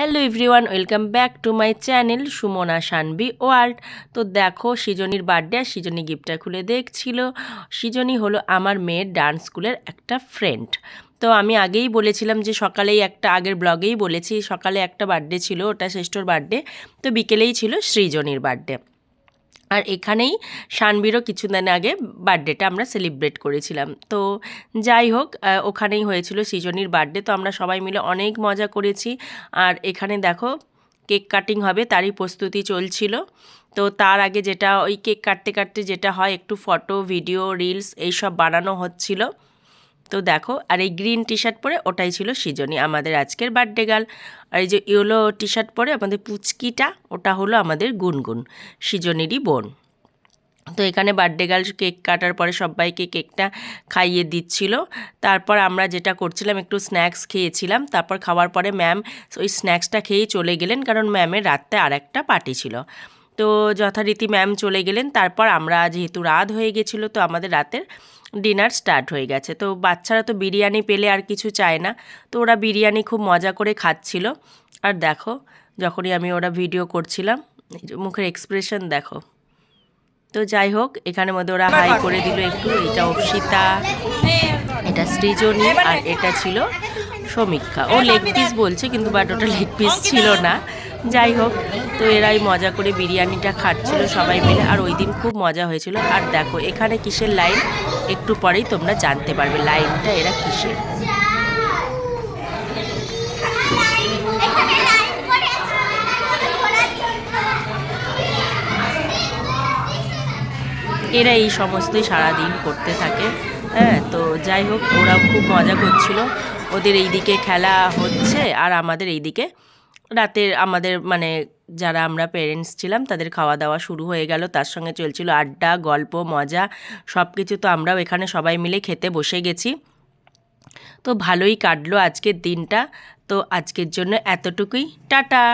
Hello everyone, welcome back to my channel Sumana শানবি world. তো দেখো, সৃজনীর বার্থডে আর সৃজনী গিফটটা খুলে দেখছিল। সৃজনী হলো আমার মেয়ের ডান্স স্কুলের একটা ফ্রেন্ড। তো আমি আগেই বলেছিলাম যে সকালেই একটা, আগের ব্লগেই বলেছি, সকালে একটা বার্থডে ছিল, ওটা শ্রেষ্ঠর বার্থডে। তো বিকেলেই ছিল সৃজনীর বার্থডে। আর এখানেই শানবিরও কিছুদিন আগে বার্থডেটা আমরা সেলিব্রেট করেছিলাম। তো যাই হোক, ওখানেই হয়েছিল সৃজনীর বার্থডে। তো আমরা সবাই মিলে অনেক মজা করেছি। আর এখানে দেখো, কেক কাটিং হবে, তারই প্রস্তুতি চলছিল। তো তার আগে যেটা, ওই কেক কাটতে কাটতে যেটা হয়, একটু ফটো, ভিডিও, রিলস এইসব বানানো হচ্ছিল। তো দেখো, আর এই গ্রিন টি শার্ট পরে ওটাই ছিল সৃজনী, আমাদের আজকের বার্থডে গার্ল। আর এই যে ইয়েলো টি শার্ট পরে আমাদের পুচকিটা, ওটা হলো আমাদের গুনগুন, সৃজনীরই বোন। তো এখানে বার্থডে গার্ল কেক কাটার পরে সবাইকে কেকটা খাইয়ে দিচ্ছিল। তারপর আমরা যেটা করছিলাম, একটু স্ন্যাক্স খেয়েছিলাম। তারপর খাওয়ার পরে ম্যাম ওই স্ন্যাক্সটা খেয়েই চলে গেলেন, কারণ ম্যামের রাতে আর একটা পার্টি ছিল। তো যথারীতি ম্যাম চলে গেলেন। তারপর আমরা, যেহেতু রাত হয়ে গেছিলো, তো আমাদের রাতের ডিনার স্টার্ট হয়ে গেছে। তো বাচ্চারা তো বিরিয়ানি পেলে আর কিছু চায় না, তো ওরা বিরিয়ানি খুব মজা করে খাচ্ছিল। আর দেখো, যখনই আমি ওরা ভিডিও করছিলাম, মুখের এক্সপ্রেশন দেখো। তো যাই হোক, এখানের মধ্যে ওরা হাই করে দিল একটু। এটা অর্ষিতা, এটা সৃজনী, আর এটা ছিল সমীক্ষা। ও লেগ পিস বলছে, কিন্তু বাট ওটা লেগ পিস ছিল না। যাই হোক, তো এরাই মজা করে বিরিয়ানিটা খাচ্ছিল সবাই মিলে। আর ওই দিন খুব মজা হয়েছিল। আর দেখো এখানে কিসের লাইন, একটু পরেই তোমরা জানতে পারবে লাইনটা এরা কিসের। এরা এই সমস্তই সারাদিন করতে থাকে। হ্যাঁ, তো যাই হোক, ওরাও খুব মজা করছিল। ওদের এইদিকে খেলা হচ্ছে, আর আমাদের এইদিকে রাতের, আমাদের মানে যারা আমরা পেরেন্টস ছিলাম, তাদের খাওয়া দাওয়া শুরু হয়ে গেল। তার সঙ্গে চলছিল আড্ডা, গল্প, মজা সব কিছু। তো আমরাও এখানে সবাই মিলে খেতে বসে গেছি। তো ভালোই কাটলো আজকের দিনটা। তো আজকের জন্য এতটুকুই, টাটা।